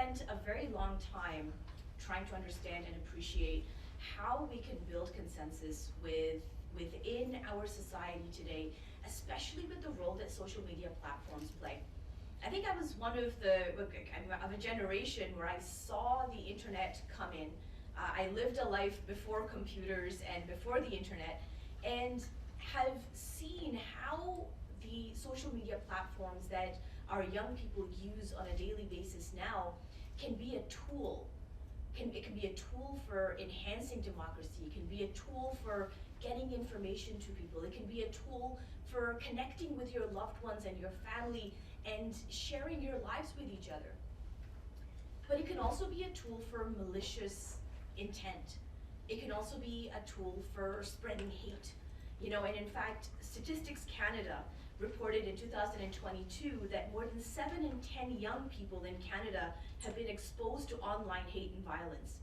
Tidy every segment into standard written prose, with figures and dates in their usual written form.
spent a very long time trying to understand and appreciate how we can build consensus within our society today, especially with the role that social media platforms play. I think I was one of a generation where I saw the internet come in. I lived a life before computers and before the internet, and have seen how the social media platforms that our young people use on a daily basis now can be a tool. It can be a tool for enhancing democracy. It can be a tool for getting information to people. It can be a tool for connecting with your loved ones and your family and sharing your lives with each other. But it can also be a tool for malicious intent. It can also be a tool for spreading hate. And in fact, Statistics Canada reported in 2022 that more than 7 in 10 young people in Canada have been exposed to online hate and violence.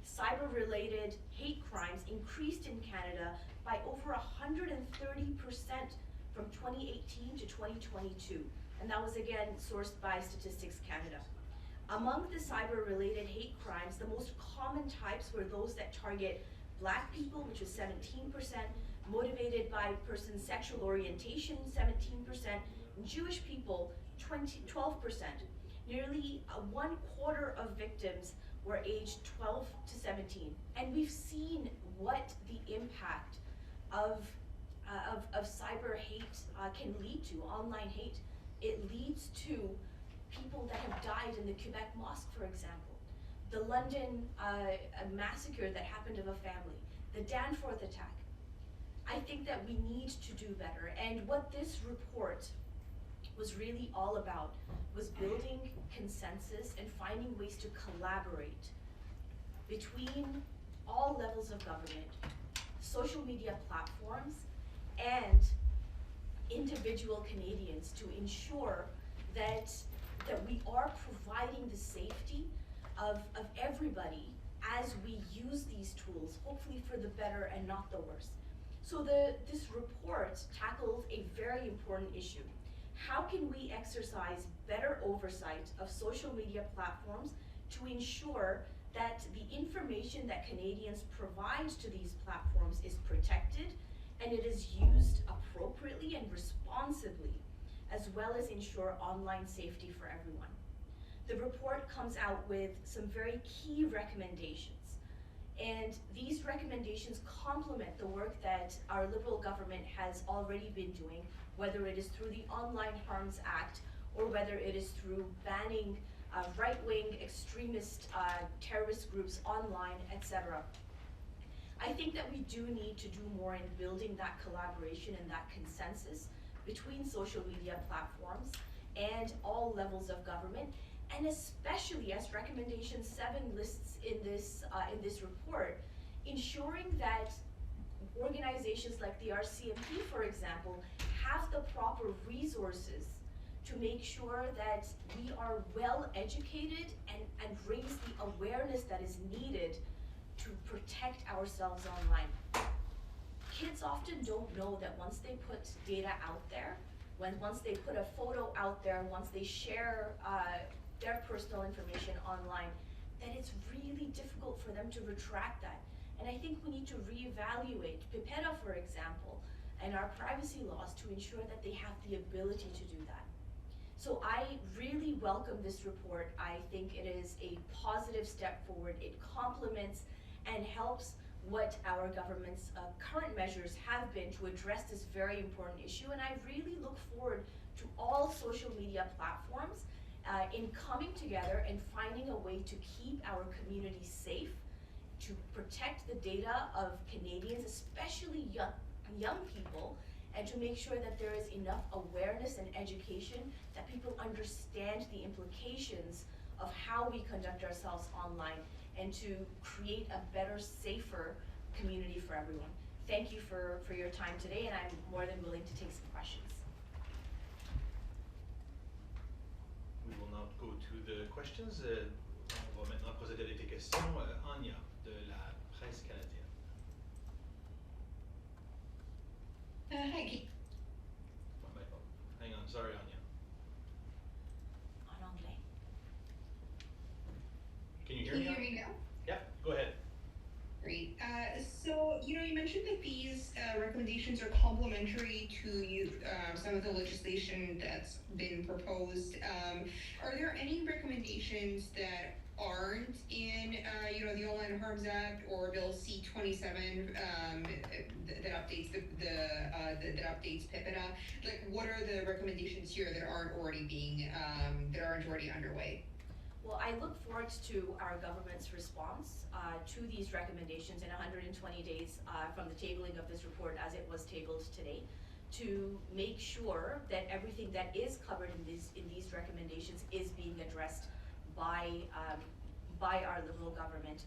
Cyber-related hate crimes increased in Canada by over 130% from 2018 to 2022. And that was again sourced by Statistics Canada. Among the cyber-related hate crimes, the most common types were those that target Black people, which was 17%, motivated by person's sexual orientation, 17%, and Jewish people, 12%. Nearly 1/4 of victims were aged 12 to 17. And we've seen what the impact of cyber hate can lead to, online hate. It leads to people that have died in the Quebec mosque, for example, the London massacre that happened of a family, the Danforth attack. I think that we need to do better. And what this report was really all about was building consensus and finding ways to collaborate between all levels of government, social media platforms, and individual Canadians to ensure that we are providing the safety of everybody as we use these tools, hopefully for the better and not the worse. So this report tackles a very important issue. How can we exercise better oversight of social media platforms to ensure that the information that Canadians provide to these platforms is protected and it is used appropriately and responsibly, as well as ensure online safety for everyone? The report comes out with some very key recommendations. And these recommendations complement the work that our Liberal government has already been doing, whether it is through the Online Harms Act or whether it is through banning right-wing extremist terrorist groups online, etc. I think that we do need to do more in building that collaboration and that consensus between social media platforms and all levels of government, and especially, as recommendation 7 lists in this report, ensuring that organizations like the RCMP, for example, have the proper resources to make sure that we are well educated and raise the awareness that is needed to protect ourselves online. Kids often don't know that once they put data out there, once they put a photo out there, once they share their personal information online, that it's really difficult for them to retract that. And I think we need to reevaluate PIPEDA, for example, and our privacy laws to ensure that they have the ability to do that. So I really welcome this report. I think it is a positive step forward. It complements and helps what our government's current measures have been to address this very important issue. And I really look forward to all social media platforms in coming together and finding a way to keep our communities safe, to protect the data of Canadians, especially young people, and to make sure that there is enough awareness and education that people understand the implications of how we conduct ourselves online, and to create a better, safer community for everyone. Thank you for your time today, and I'm more than willing to take some questions. We will now go to the questions. On va maintenant procéder des questions. Anya, de la presse canadienne. Hi. Hang on, sorry, Anya. En anglais. Can you hear Can me? you hear me now? Yeah, go ahead. Great. So, you mentioned that these recommendations are complementary to some of the legislation that's been proposed. Are there any recommendations that aren't in, the Online Harms Act or Bill C-27 that updates that updates PIPEDA? Like, what are the recommendations here that aren't already underway? Well, I look forward to our government's response to these recommendations in 120 days from the tabling of this report as it was tabled today, to make sure that everything that is covered in these recommendations is being addressed by our Liberal government,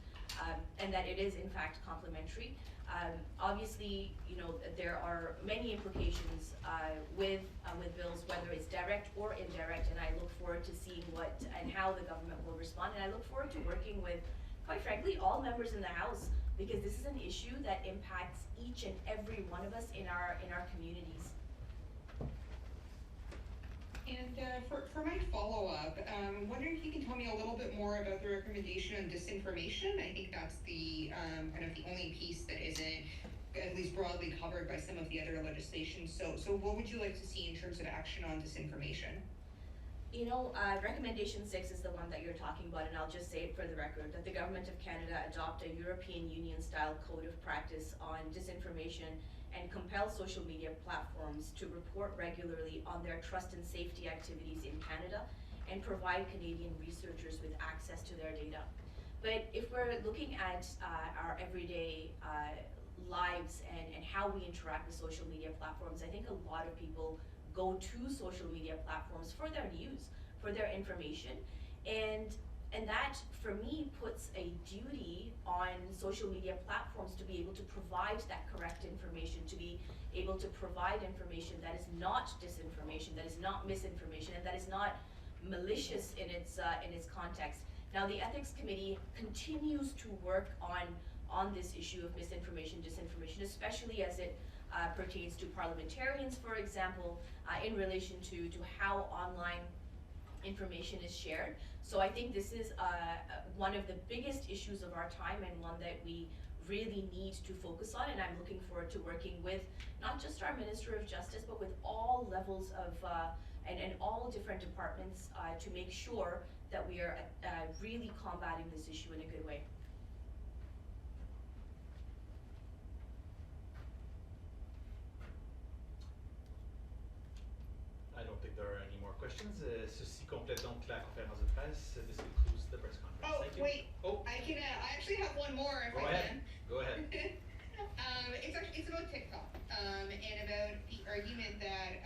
and that it is in fact complementary. Obviously, there are many implications with bills, whether it's direct or indirect, and I look forward to seeing what and how the government will respond. And I look forward to working with, quite frankly, all members in the House, because this is an issue that impacts each and every one of us in our communities. And for my follow-up, wondering if you can tell me a little bit more about the recommendation on disinformation. I think that's the kind of the only piece that isn't at least broadly covered by some of the other legislation. So what would you like to see in terms of action on disinformation? Recommendation 6 is the one that you're talking about, and I'll just say it for the record, that the Government of Canada adopt a European Union-style code of practice on disinformation and compel social media platforms to report regularly on their trust and safety activities in Canada and provide Canadian researchers with access to their data. But if we're looking at our everyday lives and how we interact with social media platforms, I think a lot of people go to social media platforms for their news, for their information, and that, for me, puts a duty on social media platforms to be able to provide that correct information, to be able to provide information that is not disinformation, that is not misinformation, and that is not malicious in its context. Now, the Ethics Committee continues to work on this issue of misinformation, disinformation, especially as it pertains to parliamentarians, for example, in relation to how online information is shared. So I think this is one of the biggest issues of our time, and one that we really need to focus on, and I'm looking forward to working with not just our Minister of Justice, but with all levels of and all different departments to make sure that we are really combating this issue in a good way. I don't think there are any more questions. Ceci complète donc la conférence de presse. This concludes the press conference. Oh, Thank you. wait. Oh. I actually have one more if Go I ahead. can. Go ahead. It's about TikTok, and about the argument that,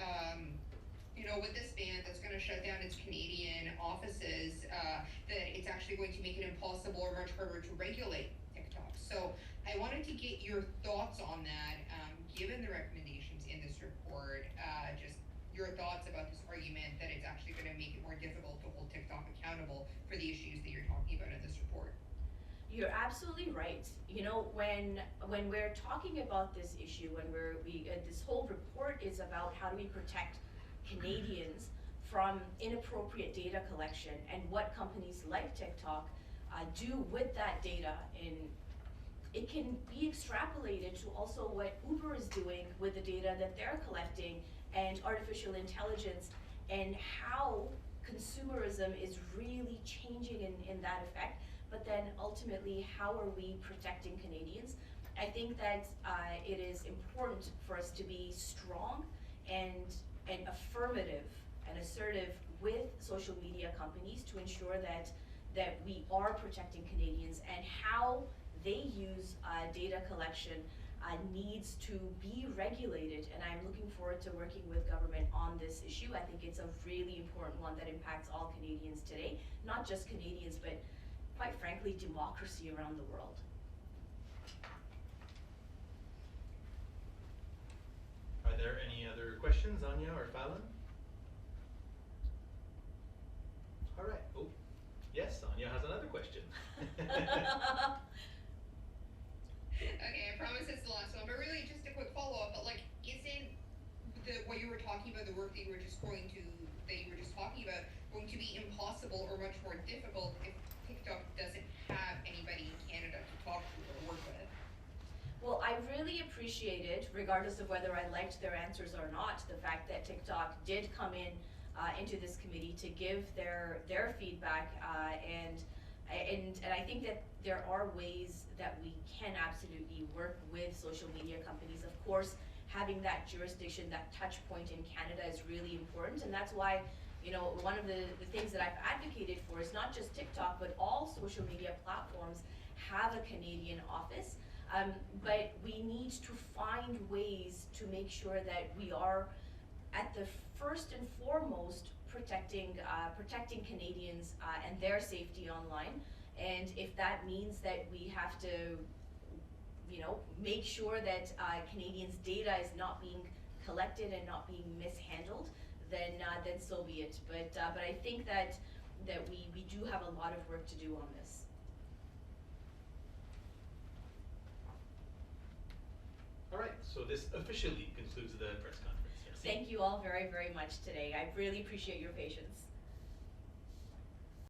with this ban that's going to shut down its Canadian offices, that it's actually going to make it impossible or much harder to regulate TikTok. So I wanted to get your thoughts on that, given the recommendations in this report, just your thoughts about this argument that it's actually going to make it more difficult to hold TikTok accountable for the issues that you're talking about in this report. You're absolutely right. When we're talking about this issue, this whole report is about how do we protect Canadians from inappropriate data collection, and what companies like TikTok do with that data. And it can be extrapolated to also what Uber is doing with the data that they're collecting, and artificial intelligence, and how consumerism is really changing in that effect. But then ultimately, how are we protecting Canadians? I think that it is important for us to be strong and affirmative and assertive with social media companies to ensure that we are protecting Canadians, and how they use data collection needs to be regulated. And I'm looking forward to working with government on this issue. I think it's a really important one that impacts all Canadians today, not just Canadians, but quite frankly, democracy around the world. Are there any other questions, Anya or Fallon? All right. Oh, yes, Anya has another question. Okay, I promise it's the last one, but really just a quick follow-up. But isn't what you were talking about, the work that you were just talking about, going to be impossible or much more difficult if TikTok doesn't have anybody in Canada to talk to or work with? Well, I really appreciated, regardless of whether I liked their answers or not, the fact that TikTok did come in into this committee to give their feedback, and I think that there are ways that we can absolutely work with social media companies. Of course, having that jurisdiction, that touch point in Canada is really important, and that's why, you know, one of the things that I've advocated for is not just TikTok, but all social media platforms have a Canadian office. But we need to find ways to make sure that we are, at the first and foremost, protecting Canadians and their safety online. And if that means that we have to, you know, make sure that Canadians' data is not being collected and not being mishandled, then so be it. But I think that we do have a lot of work to do on this. All right, so this officially concludes the press conference. Merci. Thank you all very, very much today. I really appreciate your patience.